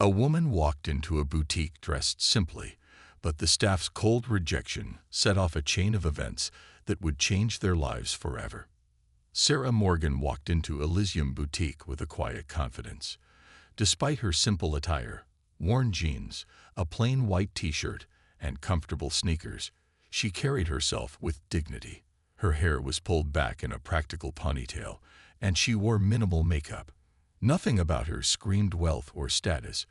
A woman walked into a boutique dressed simply, but the staff's cold rejection set off a chain of events that would change their lives forever. Sarah Morgan walked into Elysium Boutique with a quiet confidence. Despite her simple attire, worn jeans, a plain white t-shirt, and comfortable sneakers, she carried herself with dignity. Her hair was pulled back in a practical ponytail, and she wore minimal makeup. Nothing about her screamed wealth or status,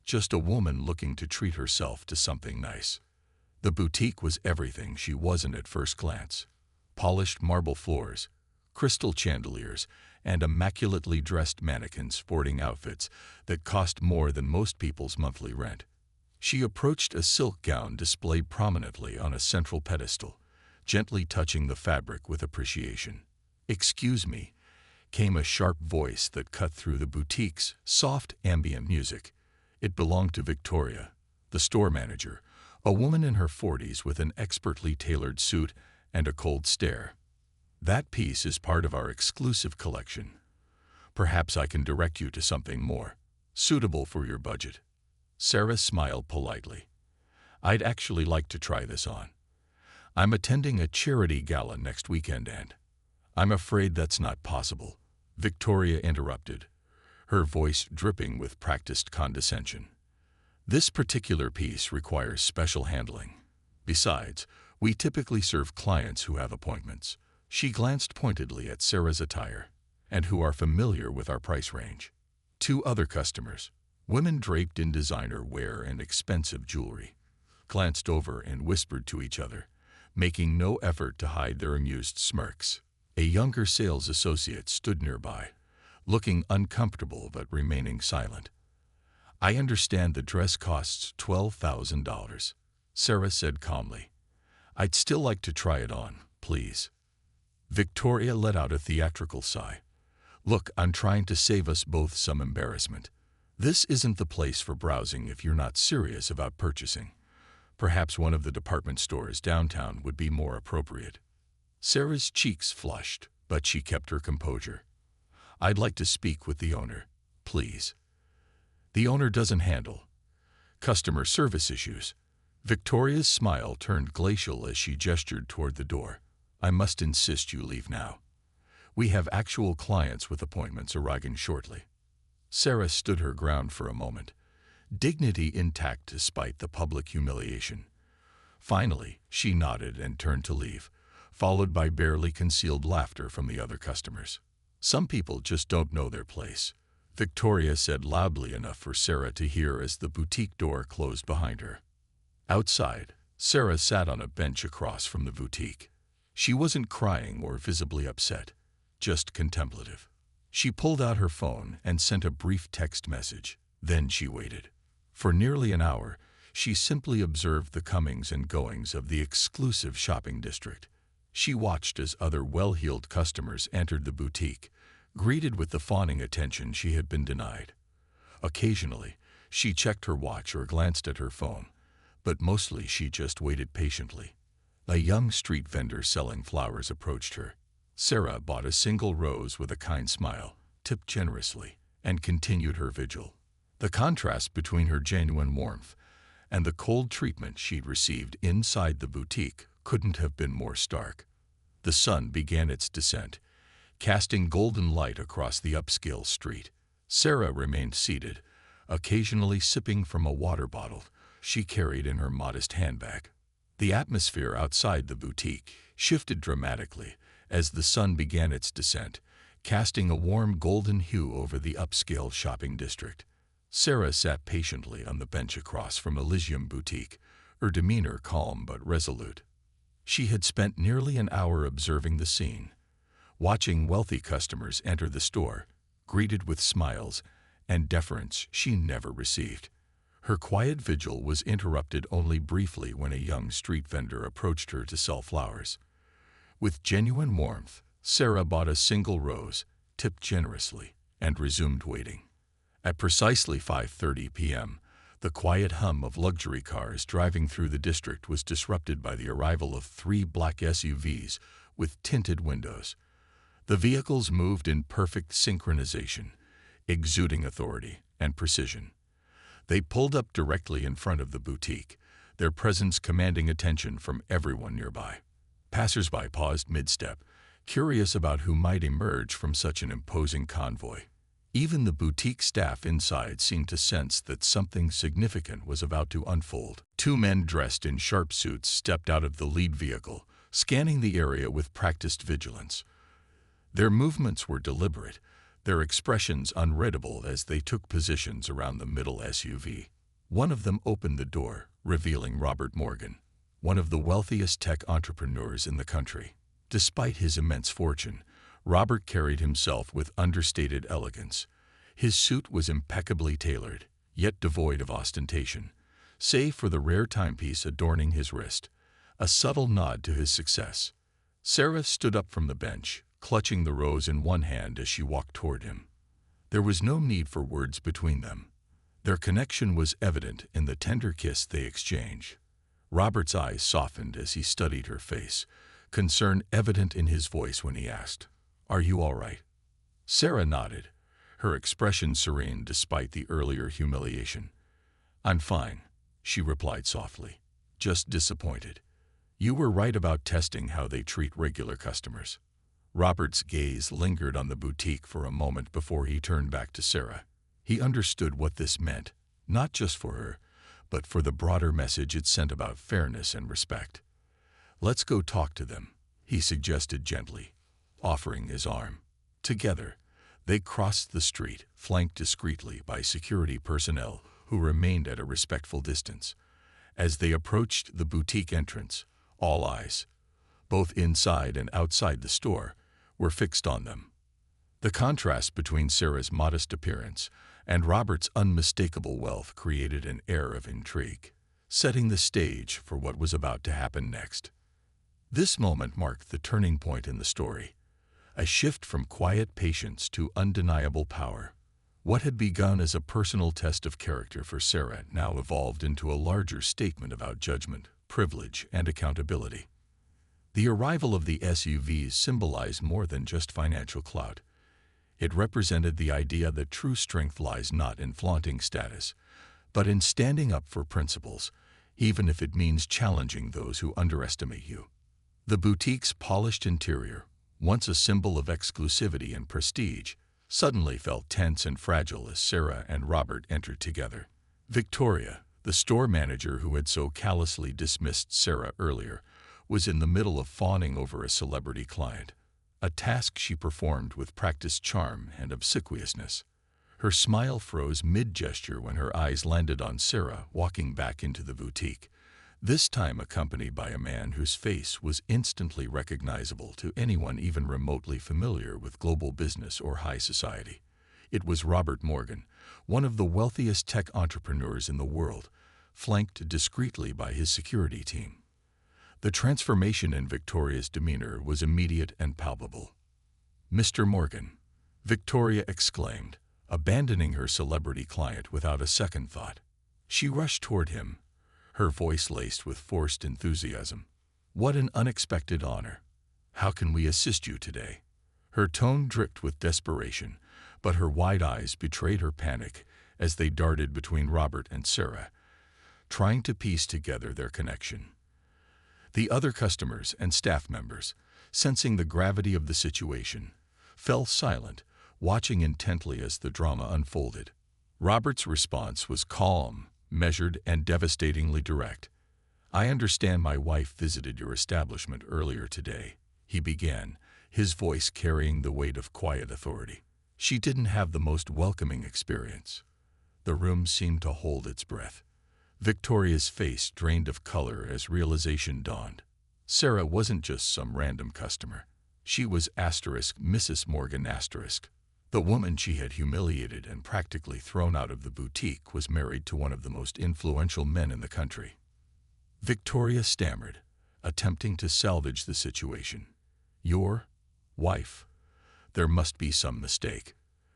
just a woman looking to treat herself to something nice. The boutique was everything she wasn't at first glance. Polished marble floors, crystal chandeliers, and immaculately dressed mannequins sporting outfits that cost more than most people's monthly rent. She approached a silk gown displayed prominently on a central pedestal, gently touching the fabric with appreciation. "Excuse me," came a sharp voice that cut through the boutique's soft ambient music. It belonged to Victoria, the store manager, a woman in her 40s with an expertly tailored suit and a cold stare. "That piece is part of our exclusive collection. Perhaps I can direct you to something more suitable for your budget." Sarah smiled politely. "I'd actually like to try this on. I'm attending a charity gala next weekend and—" "I'm afraid that's not possible," Victoria interrupted, her voice dripping with practiced condescension. "This particular piece requires special handling. Besides, we typically serve clients who have appointments." She glanced pointedly at Sarah's attire, "and who are familiar with our price range." Two other customers, women draped in designer wear and expensive jewelry, glanced over and whispered to each other, making no effort to hide their amused smirks. A younger sales associate stood nearby, looking uncomfortable but remaining silent. "I understand the dress costs $12,000, Sarah said calmly. "I'd still like to try it on, please." Victoria let out a theatrical sigh. "Look, I'm trying to save us both some embarrassment. This isn't the place for browsing if you're not serious about purchasing. Perhaps one of the department stores downtown would be more appropriate." Sarah's cheeks flushed, but she kept her composure. "I'd like to speak with the owner, please." "The owner doesn't handle customer service issues." Victoria's smile turned glacial as she gestured toward the door. "I must insist you leave now. We have actual clients with appointments arriving shortly." Sarah stood her ground for a moment, dignity intact despite the public humiliation. Finally, she nodded and turned to leave, followed by barely concealed laughter from the other customers. "Some people just don't know their place," Victoria said loudly enough for Sarah to hear as the boutique door closed behind her. Outside, Sarah sat on a bench across from the boutique. She wasn't crying or visibly upset, just contemplative. She pulled out her phone and sent a brief text message. Then she waited. For nearly an hour, she simply observed the comings and goings of the exclusive shopping district. She watched as other well-heeled customers entered the boutique, greeted with the fawning attention she had been denied. Occasionally, she checked her watch or glanced at her phone, but mostly she just waited patiently. A young street vendor selling flowers approached her. Sarah bought a single rose with a kind smile, tipped generously, and continued her vigil. The contrast between her genuine warmth and the cold treatment she'd received inside the boutique couldn't have been more stark. The sun began its descent, casting golden light across the upscale street. Sarah remained seated, occasionally sipping from a water bottle she carried in her modest handbag. The atmosphere outside the boutique shifted dramatically as the sun began its descent, casting a warm golden hue over the upscale shopping district. Sarah sat patiently on the bench across from Elysium Boutique, her demeanor calm but resolute. She had spent nearly an hour observing the scene, watching wealthy customers enter the store, greeted with smiles and deference she never received. Her quiet vigil was interrupted only briefly when a young street vendor approached her to sell flowers. With genuine warmth, Sarah bought a single rose, tipped generously, and resumed waiting. At precisely 5:30 p.m., the quiet hum of luxury cars driving through the district was disrupted by the arrival of 3 black SUVs with tinted windows. The vehicles moved in perfect synchronization, exuding authority and precision. They pulled up directly in front of the boutique, their presence commanding attention from everyone nearby. Passers-by paused mid-step, curious about who might emerge from such an imposing convoy. Even the boutique staff inside seemed to sense that something significant was about to unfold. Two men dressed in sharp suits stepped out of the lead vehicle, scanning the area with practiced vigilance. Their movements were deliberate, their expressions unreadable as they took positions around the middle SUV. One of them opened the door, revealing Robert Morgan, one of the wealthiest tech entrepreneurs in the country. Despite his immense fortune, Robert carried himself with understated elegance. His suit was impeccably tailored, yet devoid of ostentation, save for the rare timepiece adorning his wrist, a subtle nod to his success. Sarah stood up from the bench, clutching the rose in one hand as she walked toward him. There was no need for words between them. Their connection was evident in the tender kiss they exchanged. Robert's eyes softened as he studied her face, concern evident in his voice when he asked, "Are you all right?" Sarah nodded, her expression serene despite the earlier humiliation. "I'm fine," she replied softly, "just disappointed. You were right about testing how they treat regular customers." Robert's gaze lingered on the boutique for a moment before he turned back to Sarah. He understood what this meant, not just for her, but for the broader message it sent about fairness and respect. "Let's go talk to them," he suggested gently, offering his arm. Together, they crossed the street, flanked discreetly by security personnel who remained at a respectful distance. As they approached the boutique entrance, all eyes, both inside and outside the store, were fixed on them. The contrast between Sarah's modest appearance and Robert's unmistakable wealth created an air of intrigue, setting the stage for what was about to happen next. This moment marked the turning point in the story, a shift from quiet patience to undeniable power. What had begun as a personal test of character for Sarah now evolved into a larger statement about judgment, privilege, and accountability. The arrival of the SUVs symbolized more than just financial clout. It represented the idea that true strength lies not in flaunting status, but in standing up for principles, even if it means challenging those who underestimate you. The boutique's polished interior, once a symbol of exclusivity and prestige, suddenly felt tense and fragile as Sarah and Robert entered together. Victoria, the store manager who had so callously dismissed Sarah earlier, was in the middle of fawning over a celebrity client, a task she performed with practiced charm and obsequiousness. Her smile froze mid-gesture when her eyes landed on Sarah walking back into the boutique, this time accompanied by a man whose face was instantly recognizable to anyone even remotely familiar with global business or high society. It was Robert Morgan, one of the wealthiest tech entrepreneurs in the world, flanked discreetly by his security team. The transformation in Victoria's demeanor was immediate and palpable. "Mr. Morgan," Victoria exclaimed, abandoning her celebrity client without a second thought. She rushed toward him, her voice laced with forced enthusiasm. "What an unexpected honor. How can we assist you today?" Her tone dripped with desperation, but her wide eyes betrayed her panic as they darted between Robert and Sarah, trying to piece together their connection. The other customers and staff members, sensing the gravity of the situation, fell silent, watching intently as the drama unfolded. Robert's response was calm, measured, and devastatingly direct. "I understand my wife visited your establishment earlier today," he began, his voice carrying the weight of quiet authority. "She didn't have the most welcoming experience." The room seemed to hold its breath. Victoria's face drained of color as realization dawned. Sarah wasn't just some random customer. She was Mrs. Morgan *. The woman she had humiliated and practically thrown out of the boutique was married to one of the most influential men in the country. Victoria stammered, attempting to salvage the situation. "Your wife? There must be some mistake.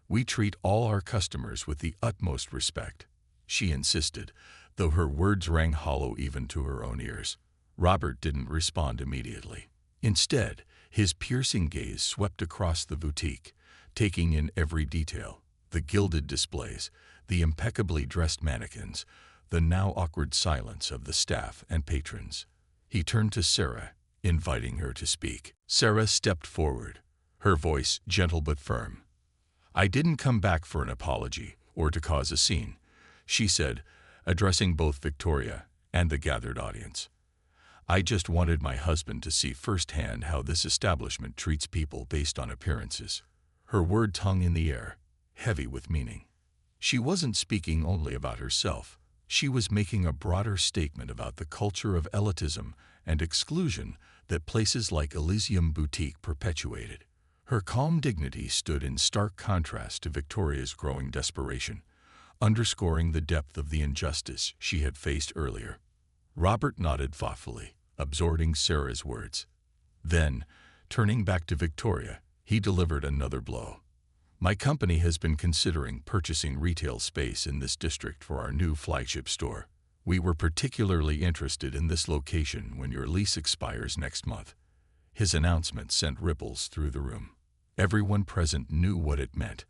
We treat all our customers with the utmost respect," she insisted, though her words rang hollow even to her own ears. Robert didn't respond immediately. Instead, his piercing gaze swept across the boutique, taking in every detail: the gilded displays, the impeccably dressed mannequins, the now awkward silence of the staff and patrons. He turned to Sarah, inviting her to speak. Sarah stepped forward, her voice gentle but firm. "I didn't come back for an apology or to cause a scene," she said, addressing both Victoria and the gathered audience. "I just wanted my husband to see firsthand how this establishment treats people based on appearances." Her words hung in the air, heavy with meaning. She wasn't speaking only about herself. She was making a broader statement about the culture of elitism and exclusion that places like Elysium Boutique perpetuated. Her calm dignity stood in stark contrast to Victoria's growing desperation, underscoring the depth of the injustice she had faced earlier. Robert nodded thoughtfully, absorbing Sarah's words. Then, turning back to Victoria, he delivered another blow. "My company has been considering purchasing retail space in this district for our new flagship store. We were particularly interested in this location when your lease expires next month." His announcement sent ripples through the room. Everyone present knew what it meant.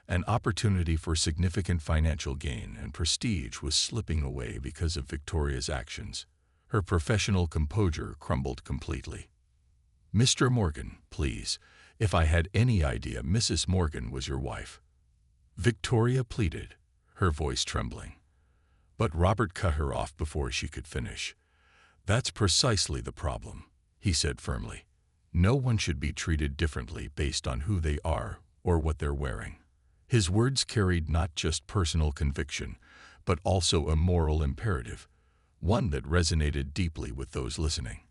An opportunity for significant financial gain and prestige was slipping away because of Victoria's actions. Her professional composure crumbled completely. "Mr. Morgan, please. If I had any idea Mrs. Morgan was your wife," Victoria pleaded, her voice trembling. But Robert cut her off before she could finish. "That's precisely the problem," he said firmly. "No one should be treated differently based on who they are or what they're wearing." His words carried not just personal conviction, but also a moral imperative, one that resonated deeply with those listening.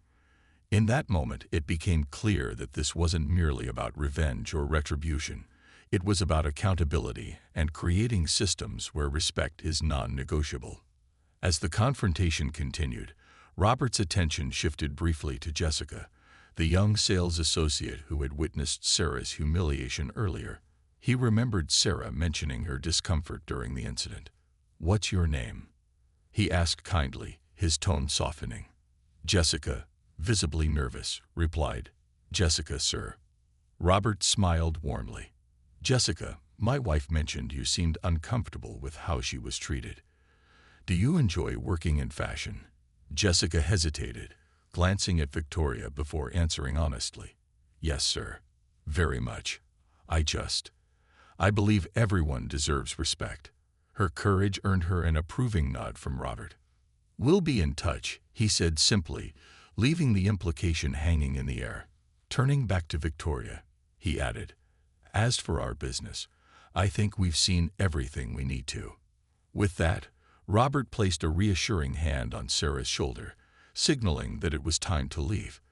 In that moment, it became clear that this wasn't merely about revenge or retribution. It was about accountability and creating systems where respect is non-negotiable. As the confrontation continued, Robert's attention shifted briefly to Jessica, the young sales associate who had witnessed Sarah's humiliation earlier. He remembered Sarah mentioning her discomfort during the incident. "What's your name?" he asked kindly, his tone softening. "Jessica," visibly nervous, replied. "Jessica, sir." Robert smiled warmly. "Jessica, my wife mentioned you seemed uncomfortable with how she was treated. Do you enjoy working in fashion?" Jessica hesitated, glancing at Victoria before answering honestly. "Yes, sir. Very much. I believe everyone deserves respect." Her courage earned her an approving nod from Robert. "We'll be in touch," he said simply, leaving the implication hanging in the air. Turning back to Victoria, he added, "As for our business, I think we've seen everything we need to." With that, Robert placed a reassuring hand on Sarah's shoulder, signaling that it was time to leave.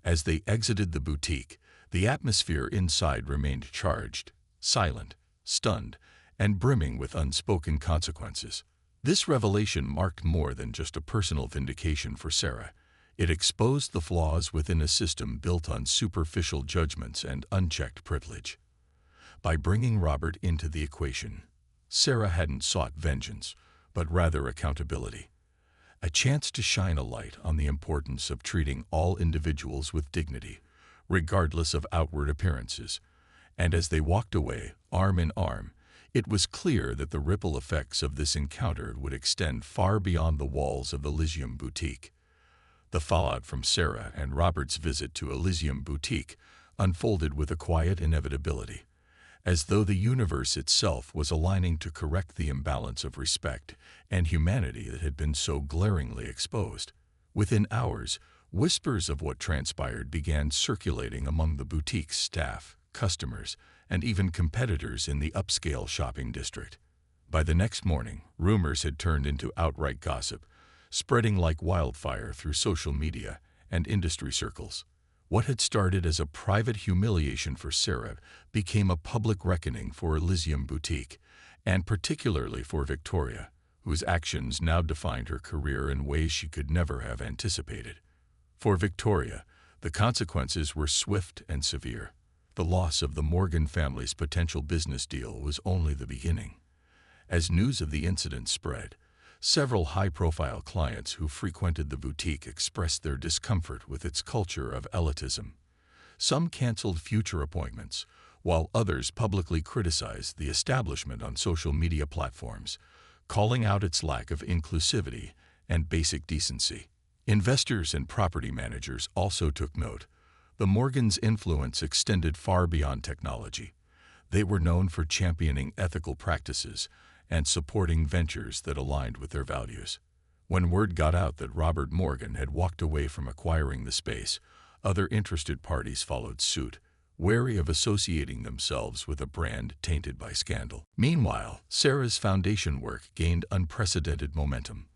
As they exited the boutique, the atmosphere inside remained charged, silent, stunned, and brimming with unspoken consequences. This revelation marked more than just a personal vindication for Sarah. It exposed the flaws within a system built on superficial judgments and unchecked privilege. By bringing Robert into the equation, Sarah hadn't sought vengeance, but rather accountability. A chance to shine a light on the importance of treating all individuals with dignity, regardless of outward appearances. And as they walked away, arm in arm, it was clear that the ripple effects of this encounter would extend far beyond the walls of Elysium Boutique. The fallout from Sarah and Robert's visit to Elysium Boutique unfolded with a quiet inevitability, as though the universe itself was aligning to correct the imbalance of respect and humanity that had been so glaringly exposed. Within hours, whispers of what transpired began circulating among the boutique's staff, customers, and even competitors in the upscale shopping district. By the next morning, rumors had turned into outright gossip, spreading like wildfire through social media and industry circles. What had started as a private humiliation for Sarah became a public reckoning for Elysium Boutique, and particularly for Victoria, whose actions now defined her career in ways she could never have anticipated. For Victoria, the consequences were swift and severe. The loss of the Morgan family's potential business deal was only the beginning. As news of the incident spread, several high-profile clients who frequented the boutique expressed their discomfort with its culture of elitism. Some canceled future appointments, while others publicly criticized the establishment on social media platforms, calling out its lack of inclusivity and basic decency. Investors and property managers also took note. The Morgans' influence extended far beyond technology. They were known for championing ethical practices and supporting ventures that aligned with their values. When word got out that Robert Morgan had walked away from acquiring the space, other interested parties followed suit, wary of associating themselves with a brand tainted by scandal. Meanwhile, Sarah's foundation work gained unprecedented momentum.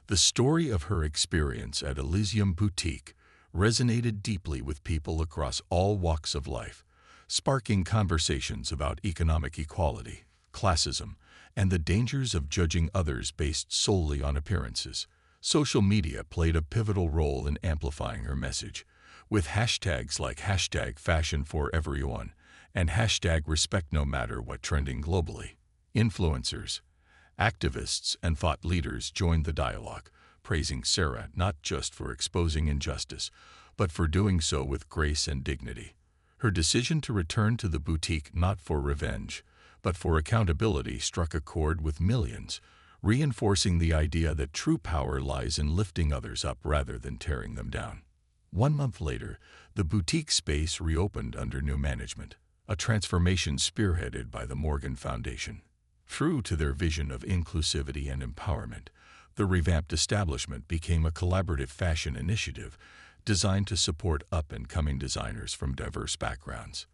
The story of her experience at Elysium Boutique resonated deeply with people across all walks of life, sparking conversations about economic equality, classism, and the dangers of judging others based solely on appearances. Social media played a pivotal role in amplifying her message, with hashtags like #FashionForEveryone and #RespectNoMatterWhat trending globally. Influencers, activists, and thought leaders joined the dialogue, praising Sarah not just for exposing injustice, but for doing so with grace and dignity. Her decision to return to the boutique not for revenge, but for accountability struck a chord with millions, reinforcing the idea that true power lies in lifting others up rather than tearing them down. 1 month later, the boutique space reopened under new management, a transformation spearheaded by the Morgan Foundation. True to their vision of inclusivity and empowerment, the revamped establishment became a collaborative fashion initiative designed to support up-and-coming designers from diverse backgrounds.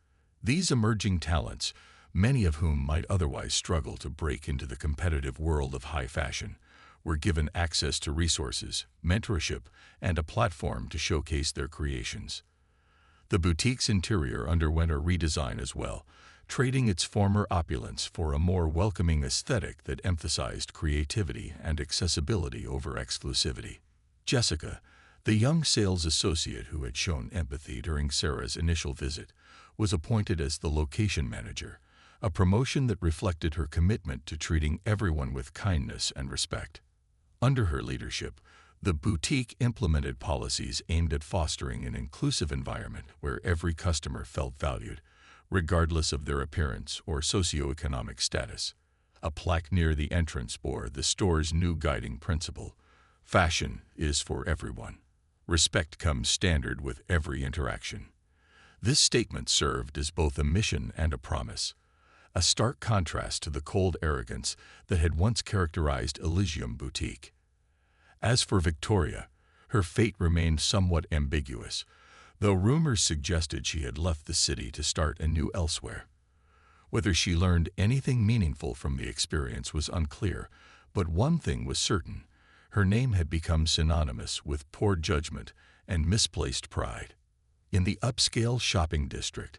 These emerging talents, many of whom might otherwise struggle to break into the competitive world of high fashion, were given access to resources, mentorship, and a platform to showcase their creations. The boutique's interior underwent a redesign as well, trading its former opulence for a more welcoming aesthetic that emphasized creativity and accessibility over exclusivity. Jessica, the young sales associate who had shown empathy during Sarah's initial visit, was appointed as the location manager, a promotion that reflected her commitment to treating everyone with kindness and respect. Under her leadership, the boutique implemented policies aimed at fostering an inclusive environment where every customer felt valued, regardless of their appearance or socioeconomic status. A plaque near the entrance bore the store's new guiding principle: "Fashion is for everyone. Respect comes standard with every interaction." This statement served as both a mission and a promise, a stark contrast to the cold arrogance that had once characterized Elysium Boutique. As for Victoria, her fate remained somewhat ambiguous, though rumors suggested she had left the city to start anew elsewhere. Whether she learned anything meaningful from the experience was unclear, but one thing was certain: her name had become synonymous with poor judgment and misplaced pride. In the upscale shopping district,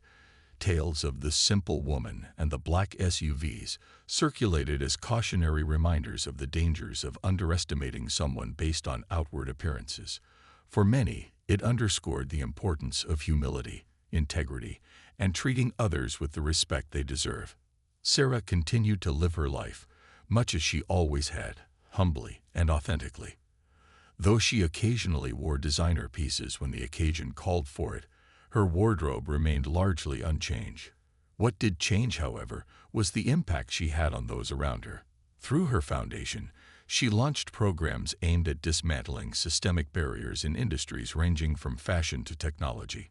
tales of the simple woman and the black SUVs circulated as cautionary reminders of the dangers of underestimating someone based on outward appearances. For many, it underscored the importance of humility, integrity, and treating others with the respect they deserve. Sarah continued to live her life, much as she always had, humbly and authentically. Though she occasionally wore designer pieces when the occasion called for it, her wardrobe remained largely unchanged. What did change, however, was the impact she had on those around her. Through her foundation, she launched programs aimed at dismantling systemic barriers in industries ranging from fashion to technology,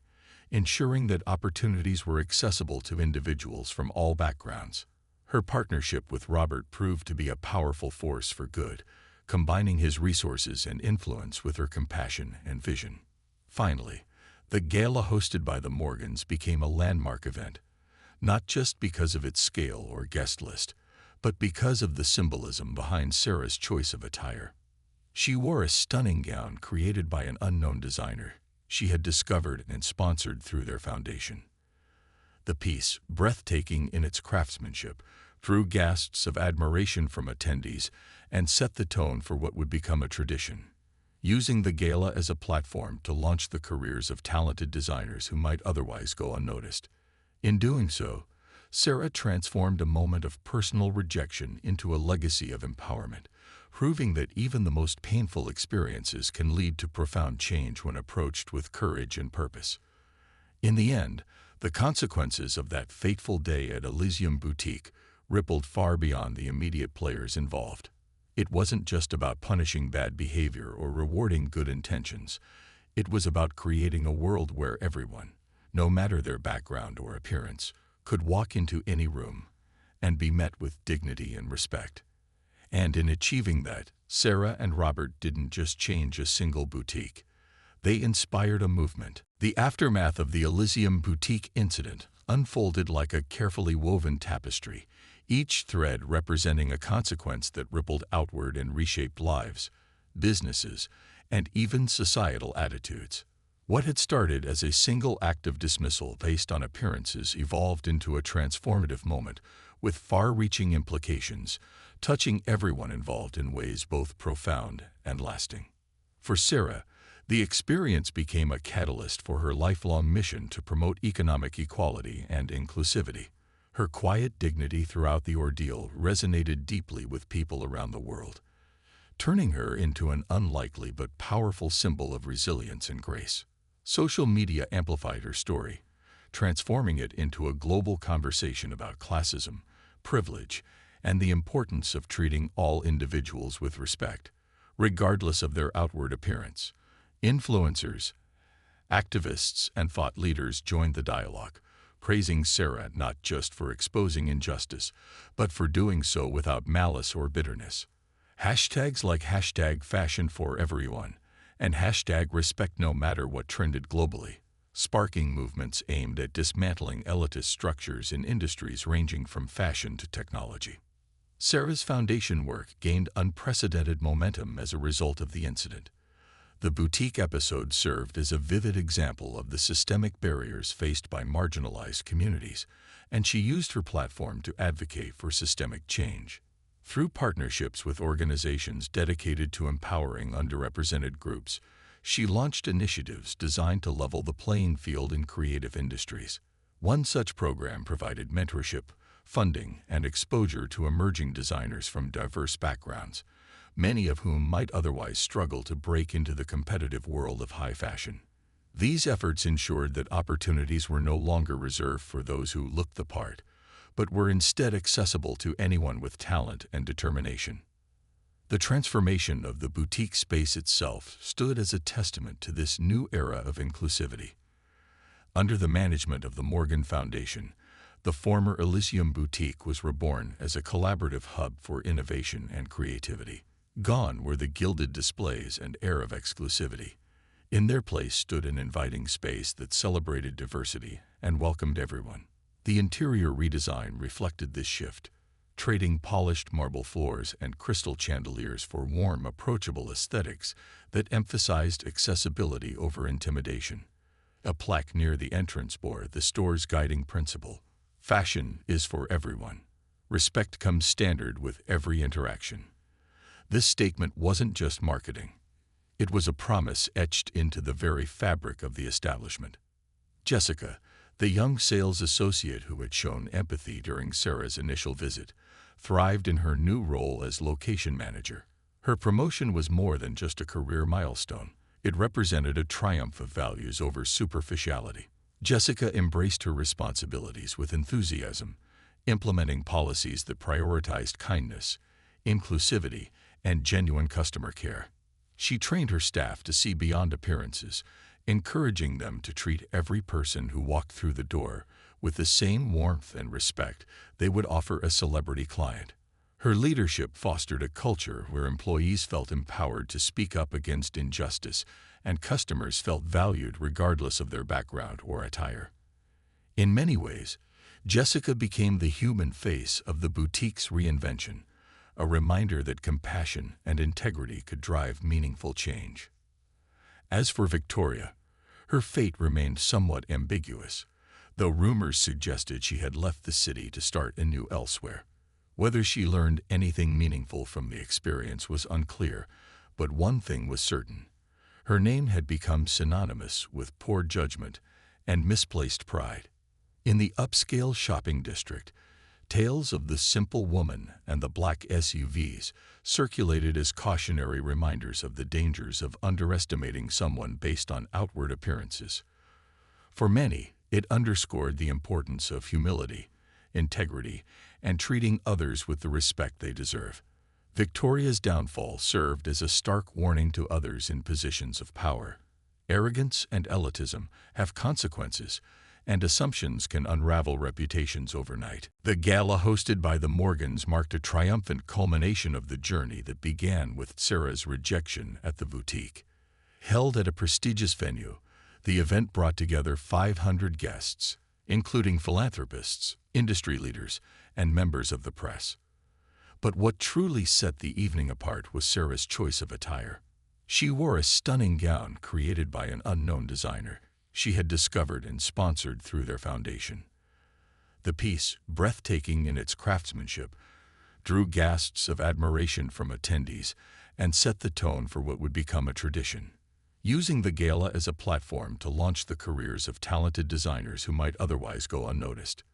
ensuring that opportunities were accessible to individuals from all backgrounds. Her partnership with Robert proved to be a powerful force for good, combining his resources and influence with her compassion and vision. Finally, the gala hosted by the Morgans became a landmark event, not just because of its scale or guest list, but because of the symbolism behind Sarah's choice of attire. She wore a stunning gown created by an unknown designer she had discovered and sponsored through their foundation. The piece, breathtaking in its craftsmanship, drew gasps of admiration from attendees and set the tone for what would become a tradition, using the gala as a platform to launch the careers of talented designers who might otherwise go unnoticed. In doing so, Sarah transformed a moment of personal rejection into a legacy of empowerment, proving that even the most painful experiences can lead to profound change when approached with courage and purpose. In the end, The consequences of that fateful day at Elysium Boutique rippled far beyond the immediate players involved. It wasn't just about punishing bad behavior or rewarding good intentions. It was about creating a world where everyone, no matter their background or appearance, could walk into any room and be met with dignity and respect. And in achieving that, Sarah and Robert didn't just change a single boutique. They inspired a movement. The aftermath of the Elysium Boutique incident unfolded like a carefully woven tapestry, each thread representing a consequence that rippled outward and reshaped lives, businesses, and even societal attitudes. What had started as a single act of dismissal based on appearances evolved into a transformative moment with far-reaching implications, touching everyone involved in ways both profound and lasting. For Sarah, the experience became a catalyst for her lifelong mission to promote economic equality and inclusivity. Her quiet dignity throughout the ordeal resonated deeply with people around the world, turning her into an unlikely but powerful symbol of resilience and grace. Social media amplified her story, transforming it into a global conversation about classism, privilege, and the importance of treating all individuals with respect, regardless of their outward appearance. Influencers, activists, and thought leaders joined the dialogue, praising Sarah not just for exposing injustice, but for doing so without malice or bitterness. Hashtags like #FashionForEveryone and #RespectNoMatterWhat trended globally, sparking movements aimed at dismantling elitist structures in industries ranging from fashion to technology. Sarah's foundation work gained unprecedented momentum as a result of the incident. The boutique episode served as a vivid example of the systemic barriers faced by marginalized communities, and she used her platform to advocate for systemic change. Through partnerships with organizations dedicated to empowering underrepresented groups, she launched initiatives designed to level the playing field in creative industries. One such program provided mentorship, funding, and exposure to emerging designers from diverse backgrounds, many of whom might otherwise struggle to break into the competitive world of high fashion. These efforts ensured that opportunities were no longer reserved for those who looked the part, but were instead accessible to anyone with talent and determination. The transformation of the boutique space itself stood as a testament to this new era of inclusivity. Under the management of the Morgan Foundation, the former Elysium Boutique was reborn as a collaborative hub for innovation and creativity. Gone were the gilded displays and air of exclusivity. In their place stood an inviting space that celebrated diversity and welcomed everyone. The interior redesign reflected this shift, trading polished marble floors and crystal chandeliers for warm, approachable aesthetics that emphasized accessibility over intimidation. A plaque near the entrance bore the store's guiding principle: fashion is for everyone. Respect comes standard with every interaction. This statement wasn't just marketing. It was a promise etched into the very fabric of the establishment. Jessica, the young sales associate who had shown empathy during Sarah's initial visit, thrived in her new role as location manager. Her promotion was more than just a career milestone. It represented a triumph of values over superficiality. Jessica embraced her responsibilities with enthusiasm, implementing policies that prioritized kindness, inclusivity, and genuine customer care. She trained her staff to see beyond appearances, encouraging them to treat every person who walked through the door with the same warmth and respect they would offer a celebrity client. Her leadership fostered a culture where employees felt empowered to speak up against injustice and customers felt valued regardless of their background or attire. In many ways, Jessica became the human face of the boutique's reinvention, a reminder that compassion and integrity could drive meaningful change. As for Victoria, her fate remained somewhat ambiguous, though rumors suggested she had left the city to start anew elsewhere. Whether she learned anything meaningful from the experience was unclear, but one thing was certain: her name had become synonymous with poor judgment and misplaced pride. In the upscale shopping district, tales of the simple woman and the black SUVs circulated as cautionary reminders of the dangers of underestimating someone based on outward appearances. For many, It underscored the importance of humility, integrity, and treating others with the respect they deserve. Victoria's downfall served as a stark warning to others in positions of power. Arrogance and elitism have consequences, and assumptions can unravel reputations overnight. The gala hosted by the Morgans marked a triumphant culmination of the journey that began with Sarah's rejection at the boutique. Held at a prestigious venue, the event brought together 500 guests, including philanthropists, industry leaders, and members of the press. But what truly set the evening apart was Sarah's choice of attire. She wore a stunning gown created by an unknown designer she had discovered and sponsored through their foundation. The piece, breathtaking in its craftsmanship, drew gasps of admiration from attendees and set the tone for what would become a tradition. Using the gala as a platform to launch the careers of talented designers who might otherwise go unnoticed.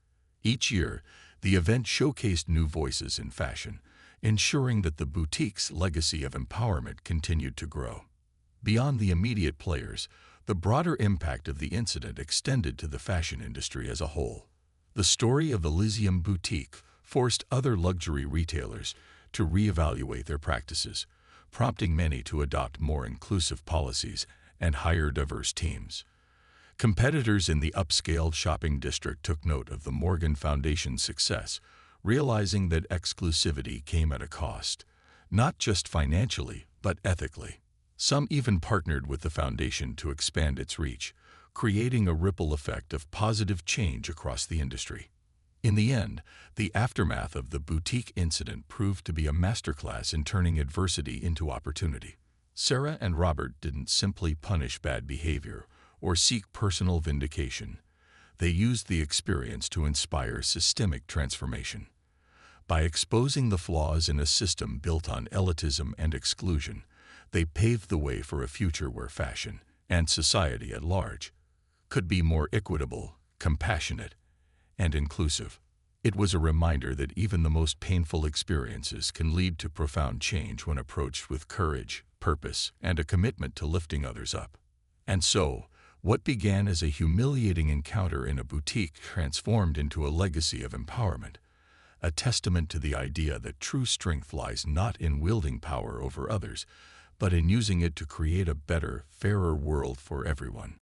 Each year, the event showcased new voices in fashion, ensuring that the boutique's legacy of empowerment continued to grow. Beyond the immediate players, the broader impact of the incident extended to the fashion industry as a whole. The story of the Elysium boutique forced other luxury retailers to reevaluate their practices, prompting many to adopt more inclusive policies and hire diverse teams. Competitors in the upscale shopping district took note of the Morgan Foundation's success, realizing that exclusivity came at a cost, not just financially, but ethically. Some even partnered with the foundation to expand its reach, creating a ripple effect of positive change across the industry. In the end, the aftermath of the boutique incident proved to be a masterclass in turning adversity into opportunity. Sarah and Robert didn't simply punish bad behavior or seek personal vindication. They used the experience to inspire systemic transformation. By exposing the flaws in a system built on elitism and exclusion, they paved the way for a future where fashion, and society at large, could be more equitable, compassionate, and inclusive. It was a reminder that even the most painful experiences can lead to profound change when approached with courage, purpose, and a commitment to lifting others up. And so, what began as a humiliating encounter in a boutique transformed into a legacy of empowerment, a testament to the idea that true strength lies not in wielding power over others, but in using it to create a better, fairer world for everyone.